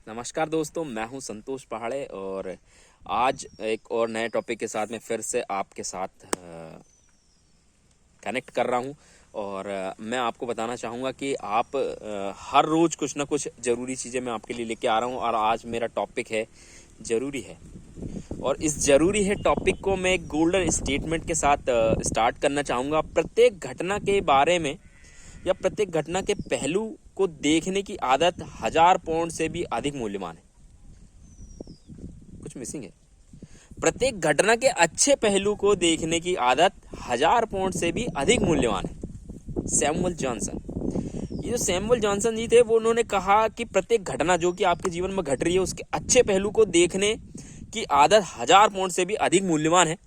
नमस्कार दोस्तों, मैं हूं संतोष पहाड़े और आज एक और नए टॉपिक के साथ मैं फिर से आपके साथ कनेक्ट कर रहा हूं। और मैं आपको बताना चाहूँगा कि आप हर रोज़ कुछ ना कुछ ज़रूरी चीज़ें मैं आपके लिए लेके आ रहा हूं। और आज मेरा टॉपिक है ज़रूरी है। और इस ज़रूरी है टॉपिक को मैं एक गोल्डन स्टेटमेंट के साथ स्टार्ट करना चाहूँगा। प्रत्येक घटना के बारे में या प्रत्येक घटना के पहलू को देखने की आदत 1000 पौंड से भी अधिक मूल्यवान है। कुछ मिसिंग है। प्रत्येक घटना के अच्छे पहलू को देखने की आदत 1000 पौंड से भी अधिक मूल्यवान है। सैमुअल जॉनसन, ये जो सैमुअल जॉनसन जी थे, वो उन्होंने कहा कि प्रत्येक घटना जो कि आपके जीवन में घट रही है उसके अच्छे पहलू को देखने की आदत 1000 पौंड से भी अधिक मूल्यवान है।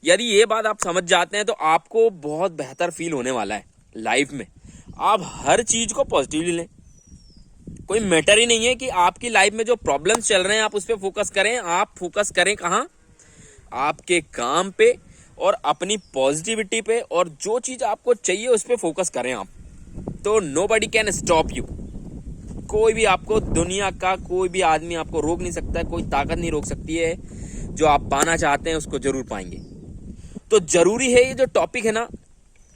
यदि ये बात आप समझ जाते हैं तो आपको बहुत बेहतर फील होने वाला है लाइफ में। आप हर चीज को पॉजिटिवली लें। कोई मैटर ही नहीं है कि आपकी लाइफ में जो प्रॉब्लम्स चल रहे हैं आप उस पर फोकस करें। आप फोकस करें कहाँ? आपके काम पे और अपनी पॉजिटिविटी पे, और जो चीज आपको चाहिए उस पर फोकस करें आप। तो नोबडी कैन स्टॉप यू। कोई भी आपको, दुनिया का कोई भी आदमी आपको रोक नहीं सकता, कोई ताकत नहीं रोक सकती है। जो आप पाना चाहते हैं उसको जरूर पाएंगे। तो जरूरी है, ये जो टॉपिक है ना,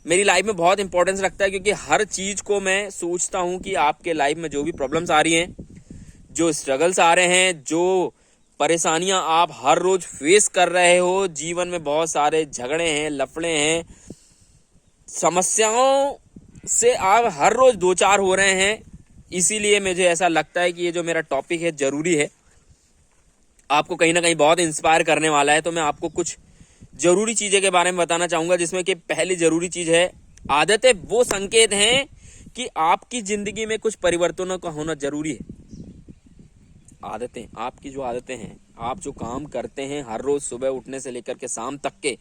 मेरी लाइफ में बहुत इंपॉर्टेंस रखता है, क्योंकि हर चीज को मैं सोचता हूं कि आपके लाइफ में जो भी प्रॉब्लम्स आ रही हैं, जो स्ट्रगल्स आ रहे हैं, जो परेशानियां आप हर रोज फेस कर रहे हो, जीवन में बहुत सारे झगड़े हैं, लफड़े हैं, समस्याओं से आप हर रोज दो चार हो रहे हैं। इसीलिए मुझे ऐसा लगता है कि ये जो मेरा टॉपिक है जरूरी है, आपको कहीं ना कहीं बहुत इंस्पायर करने वाला है। तो मैं आपको कुछ जरूरी चीजें के बारे में बताना चाहूंगा, जिसमें कि पहली जरूरी चीज है आदतें। वो संकेत हैं कि आपकी जिंदगी में कुछ परिवर्तनों का होना जरूरी है। आदतें, आपकी जो आदतें हैं, आप जो काम करते हैं हर रोज सुबह उठने से लेकर के शाम तक के,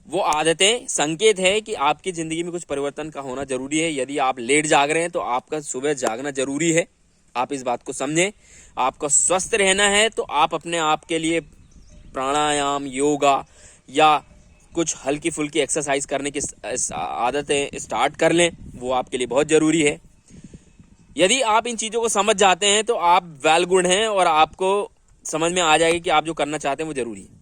वो आदतें संकेत है कि आपकी जिंदगी में कुछ परिवर्तन का होना जरूरी है। यदि आप लेट जाग रहे हैं तो आपका सुबह जागना जरूरी है। आप इस बात को समझें। आपको स्वस्थ रहना है तो आप अपने आप के लिए प्राणायाम, योगा या कुछ हल्की फुल्की एक्सरसाइज करने की आदतें स्टार्ट कर लें। वो आपके लिए बहुत जरूरी है। यदि आप इन चीजों को समझ जाते हैं तो आप वेल गुड हैं और आपको समझ में आ जाएगा कि आप जो करना चाहते हैं वो जरूरी है।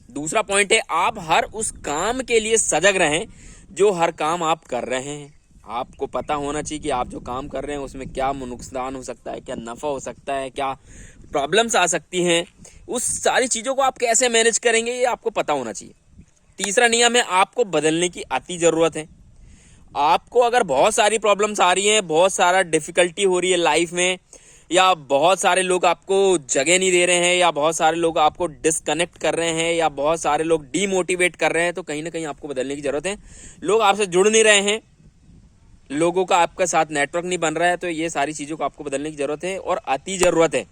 दूसरा पॉइंट है, आप हर उस काम के लिए सजग रहें जो हर काम आप कर रहे हैं। आपको पता होना चाहिए कि आप जो काम कर रहे हैं उसमें क्या नुकसान हो सकता है, क्या नफा हो सकता है, क्या प्रॉब्लम्स आ सकती हैं। उस सारी चीजों को आप कैसे मैनेज करेंगे ये आपको पता होना चाहिए। तीसरा नियम है, आपको बदलने की अति जरूरत है। आपको अगर बहुत सारी प्रॉब्लम्स आ रही हैं, बहुत सारा डिफिकल्टी हो रही है लाइफ में, या बहुत सारे लोग आपको जगह नहीं दे रहे हैं, या बहुत सारे लोग आपको डिस्कनेक्ट कर रहे हैं, या बहुत सारे लोग डीमोटिवेट कर रहे हैं, तो कहीं ना कहीं आपको बदलने की जरूरत है। लोग आपसे जुड़ नहीं रहे हैं, लोगों का आपके साथ नेटवर्क नहीं बन रहा है, तो ये सारी चीजों को आपको बदलने की जरूरत है। और अति जरूरत है।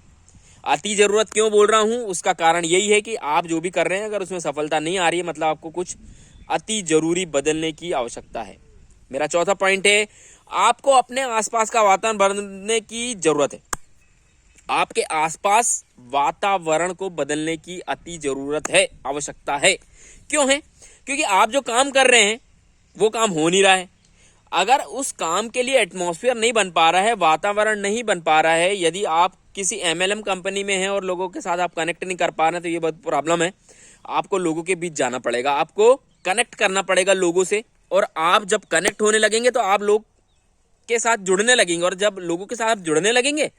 अति जरूरत क्यों बोल रहा हूं, उसका कारण यही है कि आप जो भी कर रहे हैं अगर उसमें सफलता नहीं आ रही है, मतलब आपको कुछ अति जरूरी बदलने की आवश्यकता है। मेरा चौथा पॉइंट है, आपको अपने आसपास का वातावरण बदलने की जरूरत है। आपके आसपास वातावरण को बदलने की अति जरूरत है, आवश्यकता है। क्यों है? क्योंकि आप जो काम कर रहे हैं वो काम हो नहीं रहा है। अगर उस काम के लिए एटमॉस्फेयर नहीं बन पा रहा है, वातावरण नहीं बन पा रहा है, यदि आप किसी एमएलएम कंपनी में हैं और लोगों के साथ आप कनेक्ट नहीं कर पा रहे हैं, तो ये बहुत प्रॉब्लम है। आपको लोगों के बीच जाना पड़ेगा, आपको कनेक्ट करना पड़ेगा लोगों से। और आप जब कनेक्ट होने लगेंगे तो आप लोग के साथ जुड़ने लगेंगे, और जब लोगों के साथ जुड़ने लगेंगे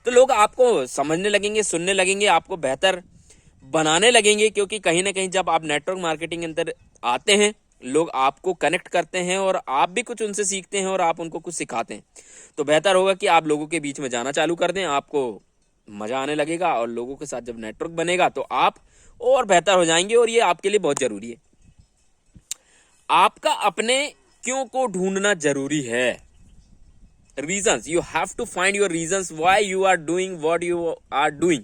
तो लोग आपको समझने लगेंगे, सुनने लगेंगे, आपको बेहतर बनाने लगेंगे। क्योंकि कहीं ना कहीं जब आप नेटवर्क मार्केटिंग के अंदर आते हैं, लोग आपको कनेक्ट करते हैं और आप भी कुछ उनसे सीखते हैं और आप उनको कुछ सिखाते हैं। तो बेहतर होगा कि आप लोगों के बीच में जाना चालू कर दें। आपको मजा आने लगेगा और लोगों के साथ जब नेटवर्क बनेगा तो आप और बेहतर हो जाएंगे, और ये आपके लिए बहुत जरूरी है। आपका अपने क्यों को ढूंढना जरूरी है। Reasons, you have to find your reasons why you are doing what you are doing.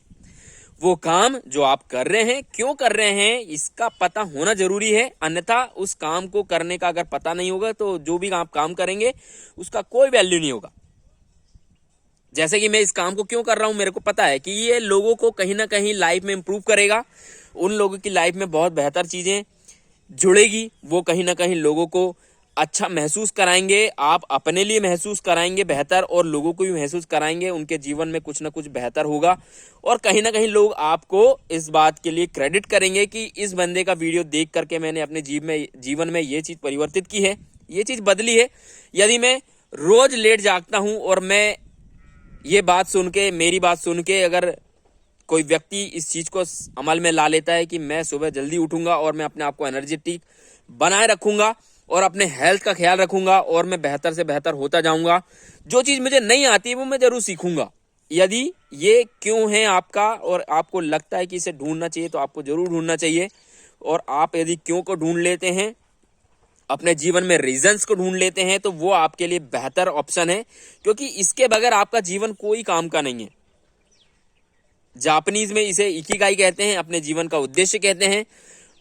वो काम जो आप कर रहे हैं, क्यों कर रहे हैं, इसका पता होना जरूरी है। अन्यथा उस काम को करने का अगर पता नहीं होगा तो जो भी आप काम करेंगे उसका कोई वैल्यू नहीं होगा। जैसे कि मैं इस काम को क्यों कर रहा हूं, मेरे को पता है कि ये लोगों को कहीं ना कहीं लाइफ में इंप्रूव करेगा। उन लोगों की लाइफ में बहुत बेहतर चीजें जुड़ेगी। वो कहीं ना कहीं लोगों को अच्छा महसूस कराएंगे, आप अपने लिए महसूस कराएंगे बेहतर, और लोगों को भी महसूस कराएंगे, उनके जीवन में कुछ ना कुछ बेहतर होगा। और कहीं ना कहीं लोग आपको इस बात के लिए क्रेडिट करेंगे कि इस बंदे का वीडियो देख करके मैंने अपने जीवन में ये चीज परिवर्तित की है, ये चीज बदली है। यदि मैं रोज लेट जागता हूं और मैं ये बात सुन के, मेरी बात सुन के अगर कोई व्यक्ति इस चीज को अमल में ला लेता है कि मैं सुबह जल्दी उठूंगा और मैं अपने आप को एनर्जेटिक बनाए रखूंगा और अपने हेल्थ का ख्याल रखूंगा और मैं बेहतर से बेहतर होता जाऊंगा, जो चीज मुझे नहीं आती है वो मैं जरूर सीखूंगा। यदि ये क्यों है आपका और आपको लगता है कि इसे ढूंढना चाहिए, तो आपको जरूर ढूंढना चाहिए। और आप यदि क्यों को ढूंढ लेते हैं, अपने जीवन में रीजंस को ढूंढ लेते हैं, तो वो आपके लिए बेहतर ऑप्शन है, क्योंकि इसके बगैर आपका जीवन कोई काम का नहीं है। जापानीज में इसे इकिगाई कहते हैं, अपने जीवन का उद्देश्य कहते हैं।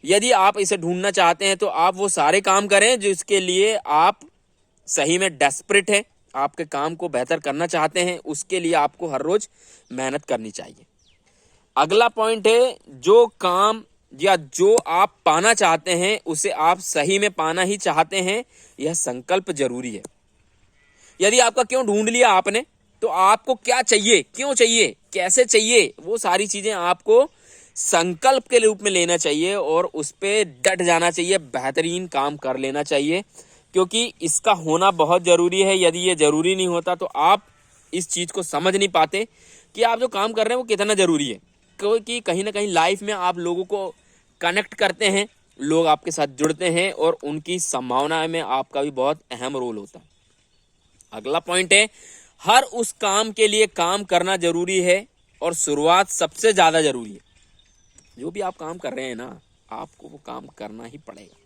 यदि आप इसे ढूंढना चाहते हैं तो आप वो सारे काम करें जिसके लिए आप सही में डेस्परेट है, आपके काम को बेहतर करना चाहते हैं, उसके लिए आपको हर रोज मेहनत करनी चाहिए। अगला पॉइंट है, जो काम या जो आप पाना चाहते हैं उसे आप सही में पाना ही चाहते हैं, यह संकल्प जरूरी है। यदि आपका क्यों ढूंढ लिया आपने, तो आपको क्या चाहिए, क्यों चाहिए, कैसे चाहिए, वो सारी चीजें आपको संकल्प के रूप में लेना चाहिए और उस पे डट जाना चाहिए, बेहतरीन काम कर लेना चाहिए, क्योंकि इसका होना बहुत जरूरी है। यदि ये जरूरी नहीं होता तो आप इस चीज को समझ नहीं पाते कि आप जो काम कर रहे हैं वो कितना जरूरी है, क्योंकि कहीं ना कहीं लाइफ में आप लोगों को कनेक्ट करते हैं, लोग आपके साथ जुड़ते हैं और उनकी संभावना में आपका भी बहुत अहम रोल होता है। अगला पॉइंट है, हर उस काम के लिए काम करना जरूरी है और शुरुआत सबसे ज्यादा जरूरी है। जो भी आप काम कर रहे हैं ना, आपको वो काम करना ही पड़ेगा,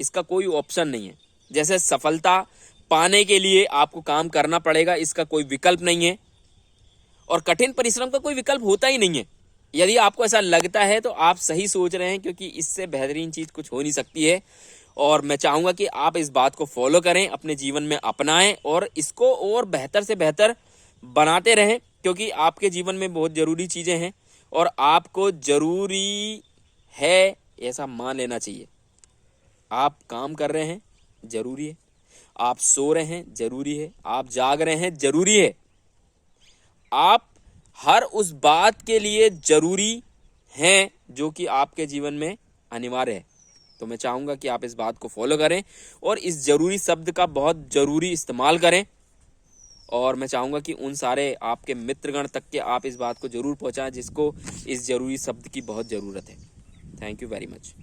इसका कोई ऑप्शन नहीं है। जैसे सफलता पाने के लिए आपको काम करना पड़ेगा, इसका कोई विकल्प नहीं है, और कठिन परिश्रम का कोई विकल्प होता ही नहीं है। यदि आपको ऐसा लगता है तो आप सही सोच रहे हैं, क्योंकि इससे बेहतरीन चीज कुछ हो नहीं सकती है। और मैं चाहूंगा कि आप इस बात को फॉलो करें, अपने जीवन में अपनाएं और इसको और बेहतर से बेहतर बनाते रहें, क्योंकि आपके जीवन में बहुत जरूरी चीजें हैं और आपको जरूरी है ऐसा मान लेना चाहिए। आप काम कर रहे हैं, जरूरी है, आप सो रहे हैं, जरूरी है, आप जाग रहे हैं, जरूरी है, आप हर उस बात के लिए जरूरी हैं जो कि आपके जीवन में अनिवार्य है। तो मैं चाहूंगा कि आप इस बात को फॉलो करें और इस जरूरी शब्द का बहुत जरूरी इस्तेमाल करें, और मैं चाहूंगा कि उन सारे आपके मित्रगण तक के आप इस बात को जरूर पहुंचाएं जिसको इस जरूरी शब्द की बहुत जरूरत है। Thank you very much.